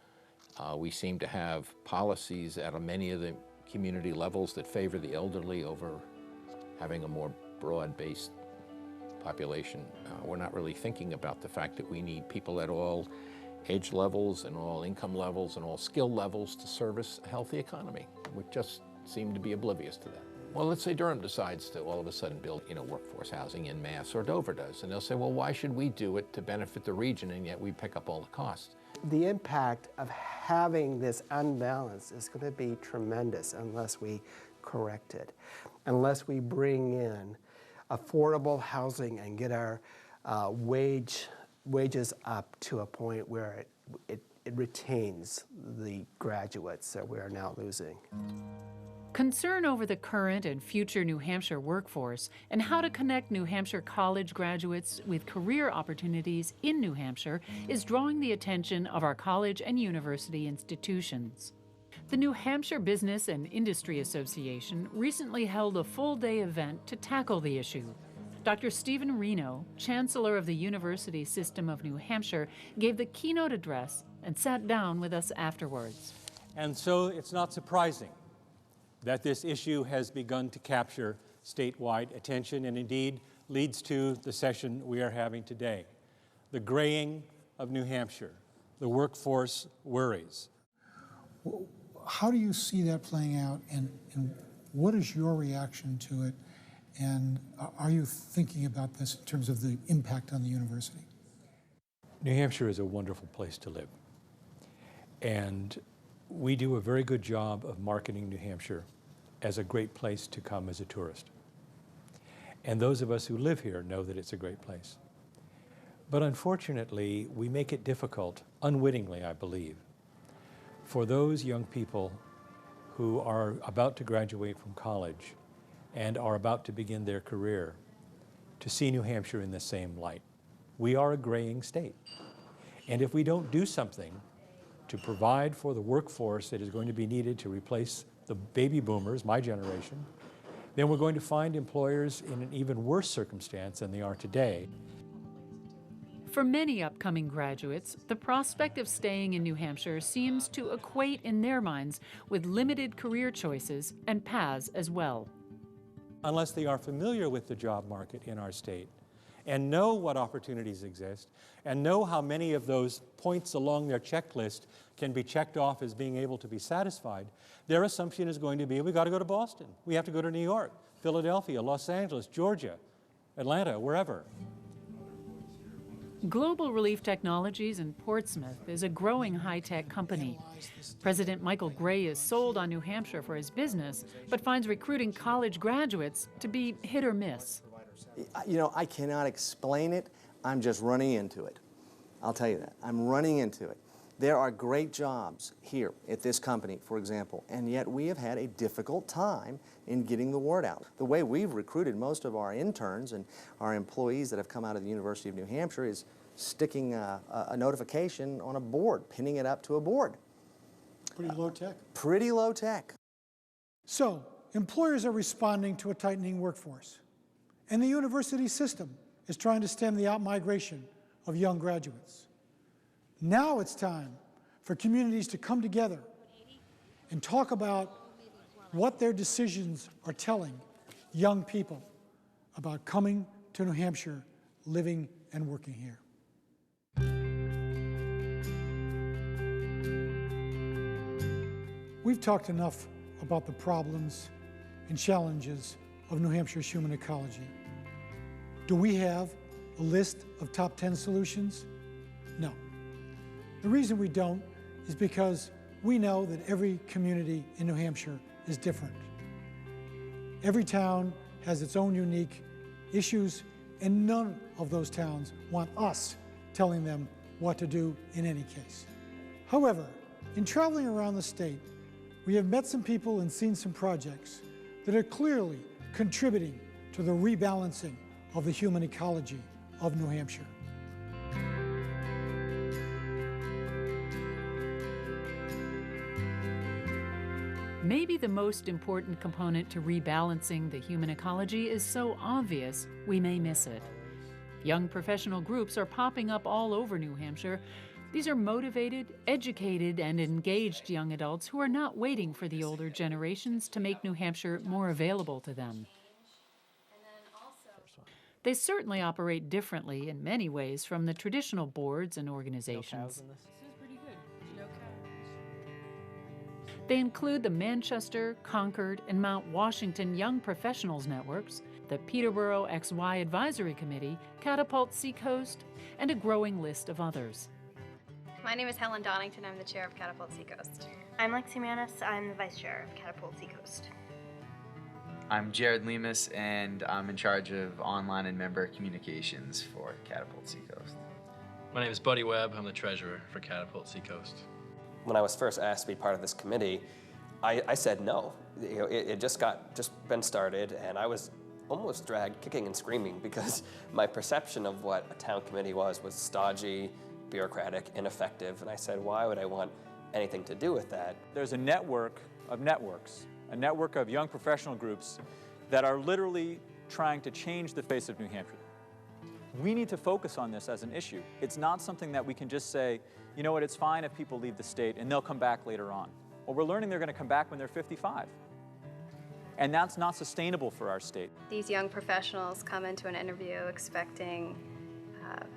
We seem to have policies at many of the community levels that favor the elderly over having a more broad-based population. We're not really thinking about the fact that we need people at all age levels and all income levels and all skill levels to service a healthy economy. We just seem to be oblivious to that. Well, let's say Durham decides to all of a sudden build, workforce housing en masse, or Dover does, and they'll say, well, why should we do it to benefit the region, and yet we pick up all the costs? The impact of having this unbalance is going to be tremendous unless we correct it, unless we bring in affordable housing and get our wages up to a point where it retains the graduates that we are now losing. Concern over the current and future New Hampshire workforce and how to connect New Hampshire college graduates with career opportunities in New Hampshire is drawing the attention of our college and university institutions. The New Hampshire Business and Industry Association recently held a full-day event to tackle the issue. Dr. Stephen Reno, Chancellor of the University System of New Hampshire, gave the keynote address and sat down with us afterwards. And so it's not surprising that this issue has begun to capture statewide attention and indeed leads to the session we are having today. The graying of New Hampshire, the workforce worries. How do you see that playing out, and what is your reaction to it, and are you thinking about this in terms of the impact on the university? New Hampshire is a wonderful place to live, and we do a very good job of marketing New Hampshire as a great place to come as a tourist. And those of us who live here know that it's a great place. But unfortunately, we make it difficult, unwittingly, I believe, for those young people who are about to graduate from college and are about to begin their career to see New Hampshire in the same light. We are a graying state. And if we don't do something to provide for the workforce that is going to be needed to replace the baby boomers, my generation, then we're going to find employers in an even worse circumstance than they are today. For many upcoming graduates, the prospect of staying in New Hampshire seems to equate in their minds with limited career choices and paths as well. Unless they are familiar with the job market in our state and know what opportunities exist and know how many of those points along their checklist can be checked off as being able to be satisfied, their assumption is going to be, we've got to go to Boston, we have to go to New York, Philadelphia, Los Angeles, Georgia, Atlanta, wherever. Global Relief Technologies in Portsmouth is a growing high-tech company. President Michael Gray is sold on New Hampshire for his business, but finds recruiting college graduates to be hit or miss. You know, I cannot explain it. I'm just running into it. I'll tell you that. I'm running into it. There are great jobs here at this company, for example, and yet we have had a difficult time in getting the word out. The way we've recruited most of our interns and our employees that have come out of the University of New Hampshire is sticking a notification on a board, pinning it up to a board. Pretty low tech. Pretty low tech. So, employers are responding to a tightening workforce, and the university system is trying to stem the outmigration of young graduates. Now it's time for communities to come together and talk about what their decisions are telling young people about coming to New Hampshire, living and working here. We've talked enough about the problems and challenges of New Hampshire's human ecology. Do we have a list of top 10 solutions? No. The reason we don't is because we know that every community in New Hampshire is different. Every town has its own unique issues, and none of those towns want us telling them what to do in any case. However, in traveling around the state, we have met some people and seen some projects that are clearly contributing to the rebalancing of the human ecology of New Hampshire. Maybe the most important component to rebalancing the human ecology is so obvious we may miss it. Young professional groups are popping up all over New Hampshire, These are motivated, educated, and engaged young adults who are not waiting for the older generations to make New Hampshire more available to them. They certainly operate differently in many ways from the traditional boards and organizations. They include the Manchester, Concord, and Mount Washington Young Professionals Networks, the Peterborough XY Advisory Committee, Catapult Seacoast, and a growing list of others. My name is Helen Donington. I'm the chair of Catapult Seacoast. I'm Lexi Manis. I'm the vice chair of Catapult Seacoast. I'm Jared Lemus, and I'm in charge of online and member communications for Catapult Seacoast. My name is Buddy Webb. I'm the treasurer for Catapult Seacoast. When I was first asked to be part of this committee, I said no. You know, it just been started, and I was almost dragged kicking and screaming because my perception of what a town committee was stodgy, bureaucratic, ineffective, and I said, why would I want anything to do with that? There's a network of networks, a network of young professional groups that are literally trying to change the face of New Hampshire. We need to focus on this as an issue. It's not something that we can just say, you know what, it's fine if people leave the state and they'll come back later on. Well, we're learning they're going to come back when they're 55. And that's not sustainable for our state. These young professionals come into an interview expecting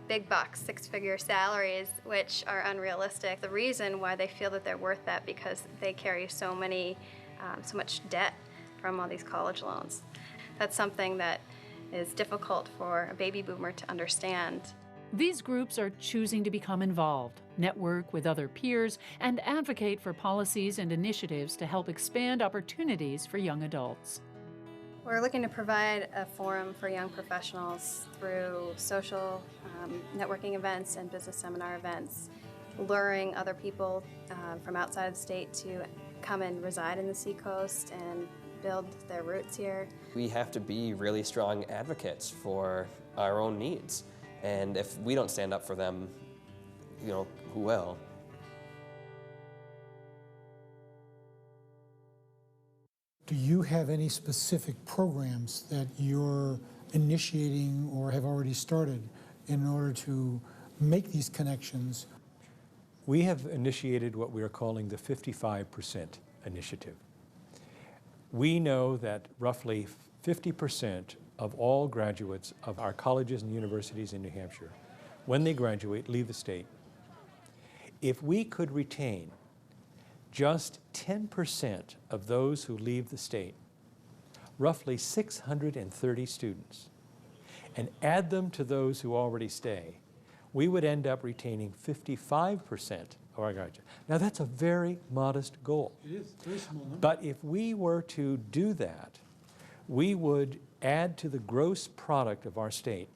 big bucks, six-figure salaries, which are unrealistic. The reason why they feel that they're worth that because they carry so much debt from all these college loans. That's something that is difficult for a baby boomer to understand. These groups are choosing to become involved, network with other peers, and advocate for policies and initiatives to help expand opportunities for young adults. We're looking to provide a forum for young professionals through social networking events and business seminar events, luring other people from outside the state to come and reside in the Seacoast and build their roots here. We have to be really strong advocates for our own needs. And if we don't stand up for them, you know, who will? Do you have any specific programs that you're initiating or have already started in order to make these connections? We have initiated what we are calling the 55% initiative. We know that roughly 50% of all graduates of our colleges and universities in New Hampshire, when they graduate, leave the state. If we could retain just 10% of those who leave the state, roughly 630 students, and add them to those who already stay, we would end up retaining 55% of our graduates. Now that's a very modest goal. It is, very small number. But if we were to do that, we would add to the gross product of our state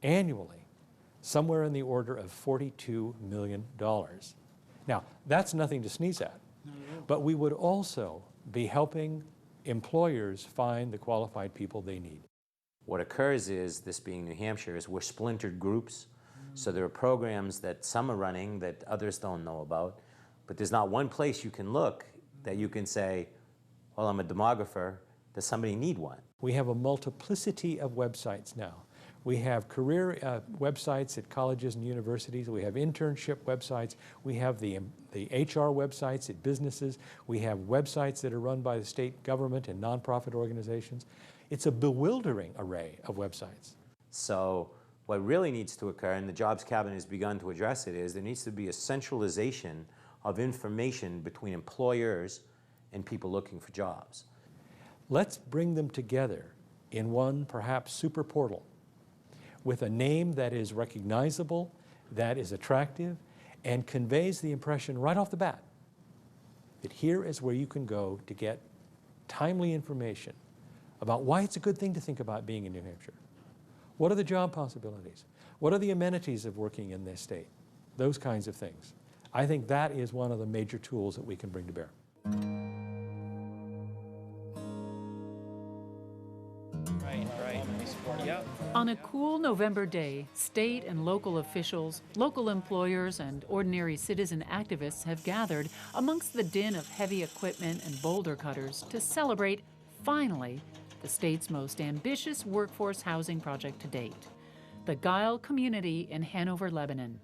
annually somewhere in the order of $42 million. Now, that's nothing to sneeze at, but we would also be helping employers find the qualified people they need. What occurs is, this being New Hampshire, is we're splintered groups. So there are programs that some are running that others don't know about, but there's not one place you can look that you can say, well, I'm a demographer, does somebody need one? We have a multiplicity of websites now. We have career websites at colleges and universities. We have internship websites. We have the HR websites at businesses. We have websites that are run by the state government and nonprofit organizations. It's a bewildering array of websites. So what really needs to occur, and the Jobs Cabinet has begun to address it, is there needs to be a centralization of information between employers and people looking for jobs. Let's bring them together in one perhaps super portal with a name that is recognizable, that is attractive, and conveys the impression right off the bat that here is where you can go to get timely information about why it's a good thing to think about being in New Hampshire. What are the job possibilities? What are the amenities of working in this state? Those kinds of things. I think that is one of the major tools that we can bring to bear. On a cool November day, state and local officials, local employers, and ordinary citizen activists have gathered amongst the din of heavy equipment and boulder cutters to celebrate, finally, the state's most ambitious workforce housing project to date, the Guile community in Hanover, Lebanon.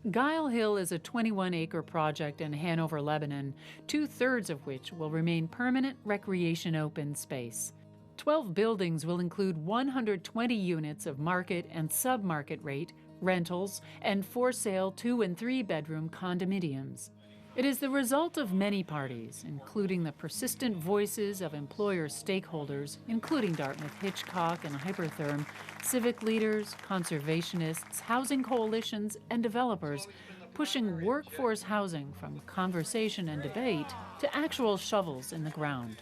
Guile Hill is a 21-acre project in Hanover, Lebanon, 2/3 of which will remain permanent recreation open space. 12 buildings will include 120 units of market and sub-market rate rentals and for-sale 2- and 3-bedroom condominiums. It is the result of many parties, including the persistent voices of employer stakeholders, including Dartmouth Hitchcock and Hypertherm, civic leaders, conservationists, housing coalitions, and developers, pushing workforce housing from conversation and debate to actual shovels in the ground.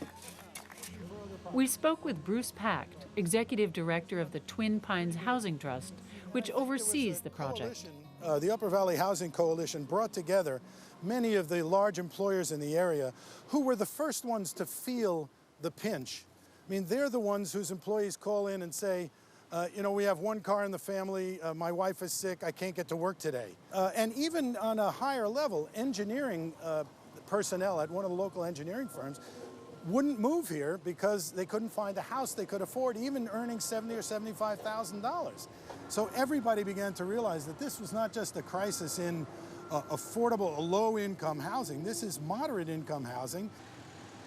We spoke with Bruce Pacht, Executive Director of the Twin Pines Housing Trust, which oversees the project. The Upper Valley Housing Coalition brought together many of the large employers in the area who were the first ones to feel the pinch. I mean, they're the ones whose employees call in and say, you know, we have one car in the family, my wife is sick, I can't get to work today. And even on a higher level, engineering personnel at one of the local engineering firms wouldn't move here because they couldn't find a house they could afford, even earning $70,000 or $75,000. So everybody began to realize that this was not just a crisis in affordable, low-income housing. This is moderate-income housing.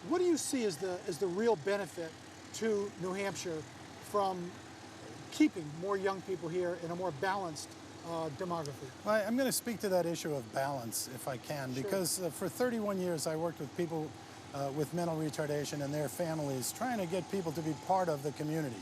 What do you see as the real benefit to New Hampshire from keeping more young people here in a more balanced demography? Well, I'm going to speak to that issue of balance, if I can, because for 31 years I worked with people with mental retardation and their families, trying to get people to be part of the community.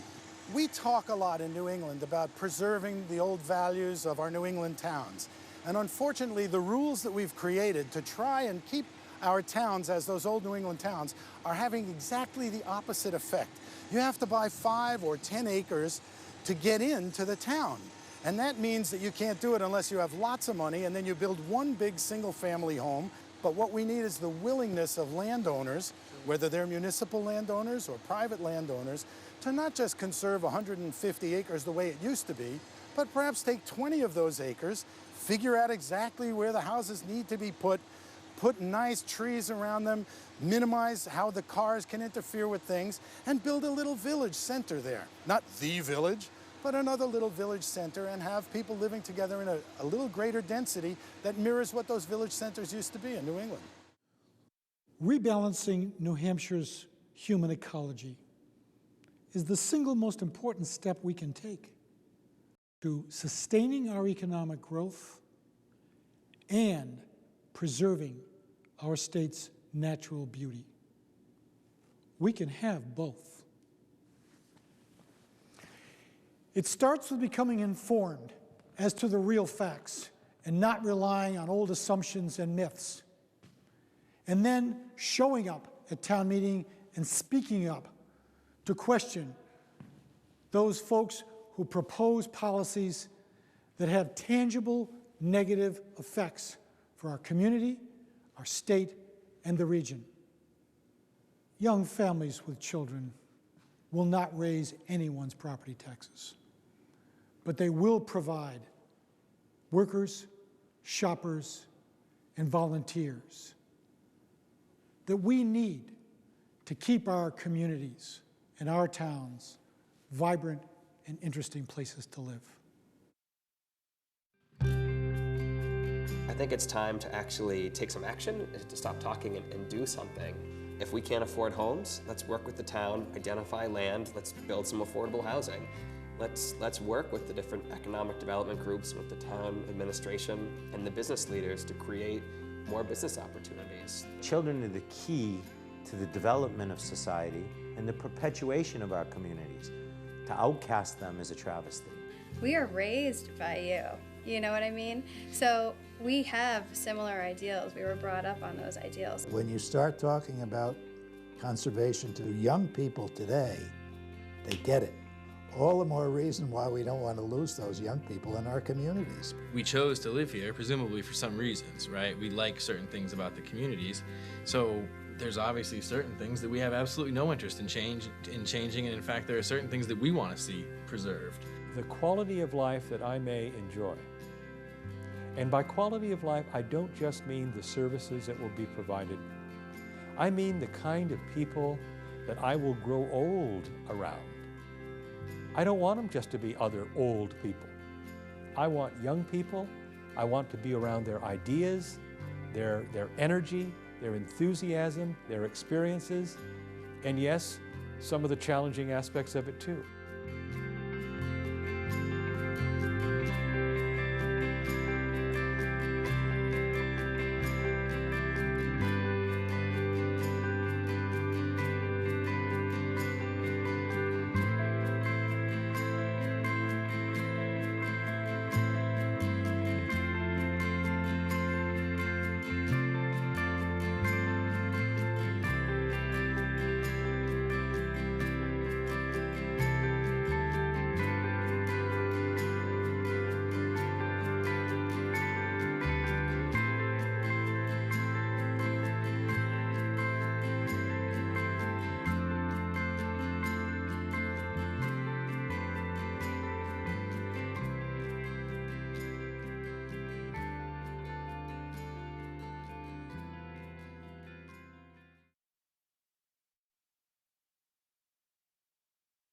We talk a lot in New England about preserving the old values of our New England towns. And unfortunately, the rules that we've created to try and keep our towns as those old New England towns are having exactly the opposite effect. You have to buy 5 or 10 acres to get into the town. And that means that you can't do it unless you have lots of money, and then you build one big single-family home. But what we need is the willingness of landowners, whether they're municipal landowners or private landowners, to not just conserve 150 acres the way it used to be, but perhaps take 20 of those acres, figure out exactly where the houses need to be put nice trees around them, minimize how the cars can interfere with things, and build a little village center there. Not the village, but another little village center, and have people living together in a little greater density that mirrors what those village centers used to be in New England. Rebalancing New Hampshire's human ecology is the single most important step we can take to sustaining our economic growth and preserving our state's natural beauty. We can have both. It starts with becoming informed as to the real facts and not relying on old assumptions and myths. And then showing up at town meeting and speaking up to question those folks who propose policies that have tangible negative effects for our community, our state, and the region. Young families with children will not raise anyone's property taxes, but they will provide workers, shoppers, and volunteers that we need to keep our communities and our towns vibrant and interesting places to live. I think it's time to actually take some action, to stop talking and do something. If we can't afford homes, let's work with the town, identify land, let's build some affordable housing. Let's work with the different economic development groups, with the town administration and the business leaders to create more business opportunities. Children are the key to the development of society and the perpetuation of our communities. To outcast them is a travesty. We are raised by you know what I mean? So we have similar ideals. We were brought up on those ideals. When you start talking about conservation to young people today, they get it. All the more reason why we don't want to lose those young people in our communities. We chose to live here, presumably for some reasons, right? We like certain things about the communities. So there's obviously certain things that we have absolutely no interest in changing, and in fact, there are certain things that we want to see preserved. The quality of life that I may enjoy. And by quality of life, I don't just mean the services that will be provided. I mean the kind of people that I will grow old around. I don't want them just to be other old people. I want young people, I want to be around their ideas, their energy, their enthusiasm, their experiences, and yes, some of the challenging aspects of it too.